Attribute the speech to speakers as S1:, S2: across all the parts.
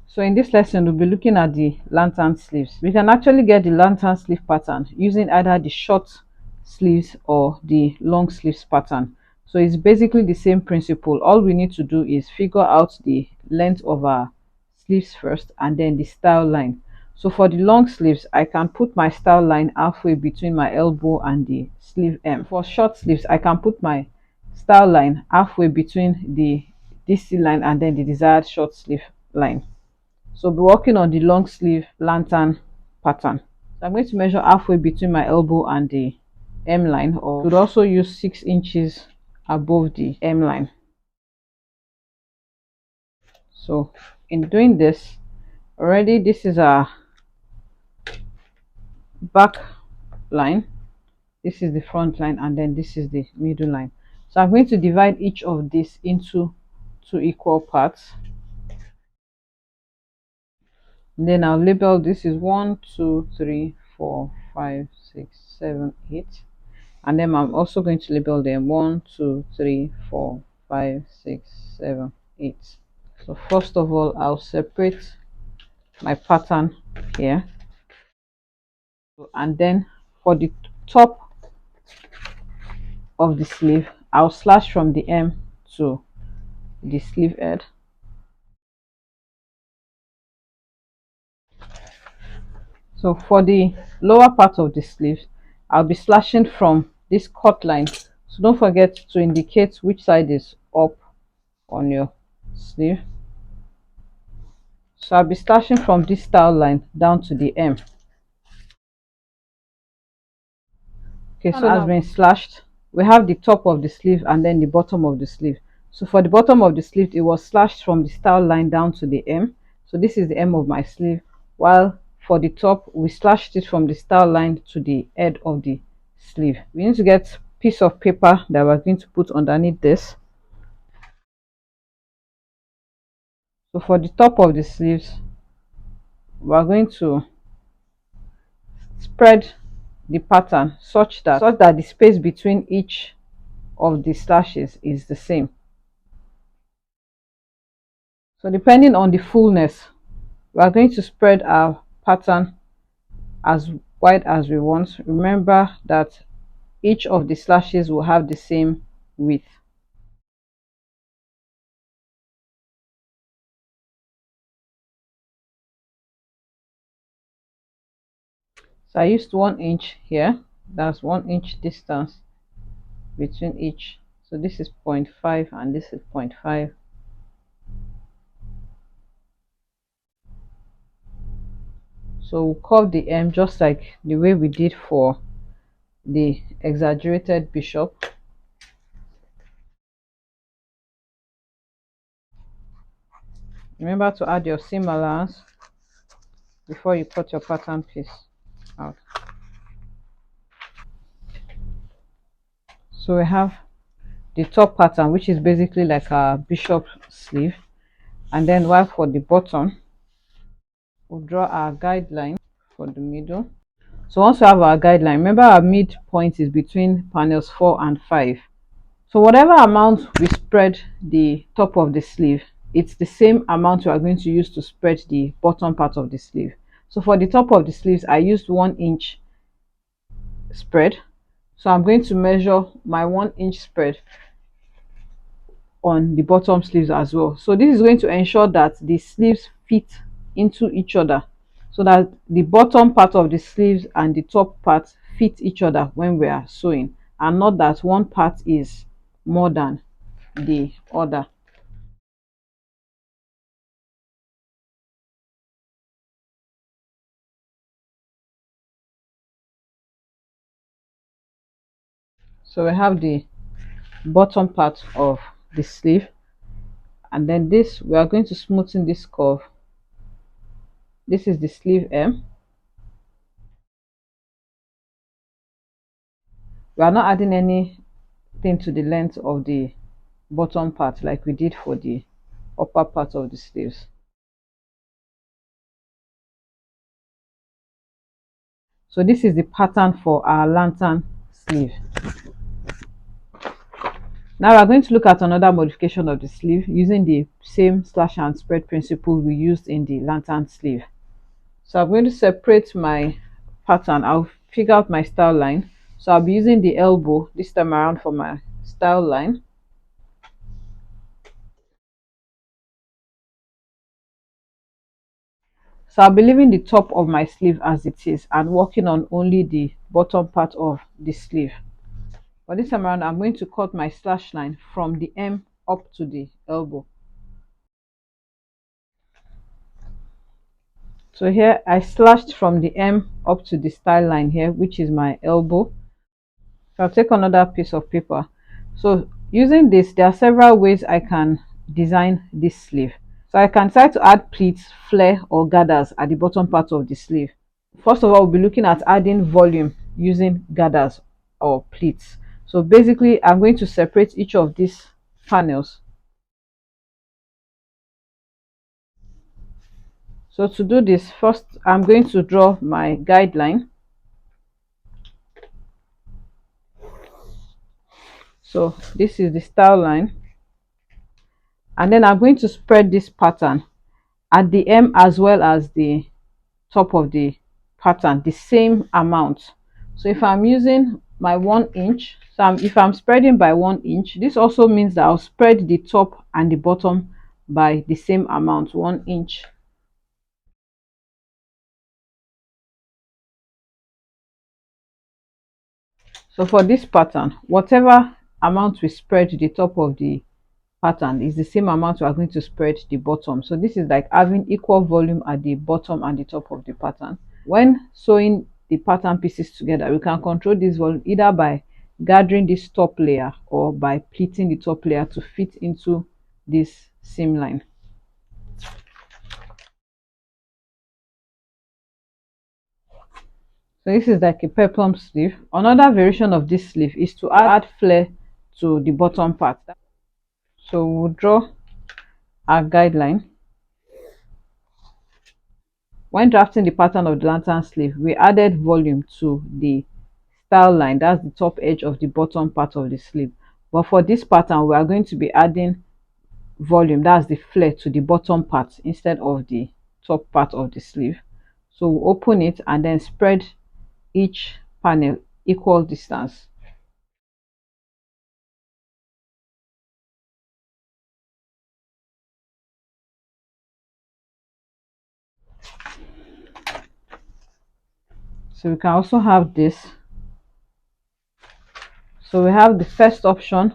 S1: So in this lesson, we'll be looking at the lantern sleeves. We can actually get the lantern sleeve pattern using either the short sleeves or the long sleeves pattern. So it's basically the same principle. All we need to do is figure out the length of our sleeves first and then the style line. So for the long sleeves, I can put my style line halfway between my elbow and the sleeve M. For short sleeves, I can put my style line halfway between the DC line and then the desired short sleeve line. So I'll be working on the long sleeve lantern pattern. So I'm going to measure halfway between my elbow and the M line, or you could also use 6 inches above the M line. So in doing this, already this is our back line, this is the front line, and then this is the middle line. So I'm going to divide each of these into 2 equal parts. And then I'll label this is 1, 2, 3, 4, 5, 6, 7, 8. And then I'm also going to label them 1, 2, 3, 4, 5, 6, 7, 8. So first of all, I'll separate my pattern here, and then for the top of the sleeve, I'll slash from the M to the sleeve head. So for the lower part of the sleeve, I'll be slashing from this cut line. So don't forget to indicate which side is up on your sleeve. So I'll be slashing from this style line down to the M. Okay, so has been slashed. We have the top of the sleeve and then the bottom of the sleeve. So for the bottom of the sleeve, it was slashed from the style line down to the M. So this is the M of my sleeve, while for the top, we slashed it from the style line to the head of the sleeve. We need to get a piece of paper that we're going to put underneath this. So for the top of the sleeves, we're going to spread the pattern such that the space between each of the slashes is the same. So depending on the fullness, we are going to spread our pattern as wide as we want. Remember that each of the slashes will have the same width. So I used 1 inch here. That's 1 inch distance between each. So this is 0.5 and this is 0.5. So we'll curve the M just like the way we did for the exaggerated bishop. Remember to add your seam allowance before you cut your pattern piece out. So we have the top pattern, which is basically like a bishop sleeve, and then while for the bottom, we'll draw our guideline for the middle. So once we have our guideline, remember our midpoint is between panels 4 and 5. So whatever amount we spread the top of the sleeve, it's the same amount we are going to use to spread the bottom part of the sleeve. So for the top of the sleeves, I used 1 inch spread. So I'm going to measure my 1 inch spread on the bottom sleeves as well. So this is going to ensure that the sleeves fit into each other, so that the bottom part of the sleeves and the top part fit each other when we are sewing, and not that one part is more than the other. So we have the bottom part of the sleeve, and then this we are going to smoothen this curve. This is the sleeve M. We are not adding anything to the length of the bottom part like we did for the upper part of the sleeves. So this is the pattern for our lantern sleeve. Now we're going to look at another modification of the sleeve using the same slash and spread principle we used in the lantern sleeve. So I'm going to separate my pattern. I'll figure out my style line. So I'll be using the elbow this time around for my style line. So I'll be leaving the top of my sleeve as it is and working on only the bottom part of the sleeve. But this time around, I'm going to cut my slash line from the hem up to the elbow. So here I slashed from the hem up to the style line here, which is my elbow. So I'll take another piece of paper. So using this, there are several ways I can design this sleeve. So I can try to add pleats, flare or gathers at the bottom part of the sleeve. First of all, we'll be looking at adding volume using gathers or pleats. So basically, I'm going to separate each of these panels. So to do this, first I'm going to draw my guideline. So this is the style line. And then I'm going to spread this pattern at the hem as well as the top of the pattern, the same amount. So if I'm using my 1 inch, so if I'm spreading by 1 inch, this also means that I'll spread the top and the bottom by the same amount, 1 inch. So for this pattern, whatever amount we spread the top of the pattern is the same amount we are going to spread the bottom. So this is like having equal volume at the bottom and the top of the pattern. When sewing the pattern pieces together, we can control this volume either by gathering this top layer or by pleating the top layer to fit into this seam line. So this is like a peplum sleeve. Another variation of this sleeve is to add flare to the bottom part. So we'll draw our guideline. When drafting the pattern of the lantern sleeve, we added volume to the style line, that's the top edge of the bottom part of the sleeve. But for this pattern, we are going to be adding volume, that's the flare, to the bottom part instead of the top part of the sleeve. So we'll open it and then spread each panel equal distance. So we can also have this. So we have the first option,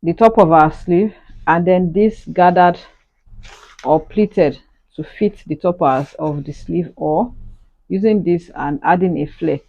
S1: the top of our sleeve, and then this gathered or pleated to fit the top of the sleeve, or using this and adding a flare.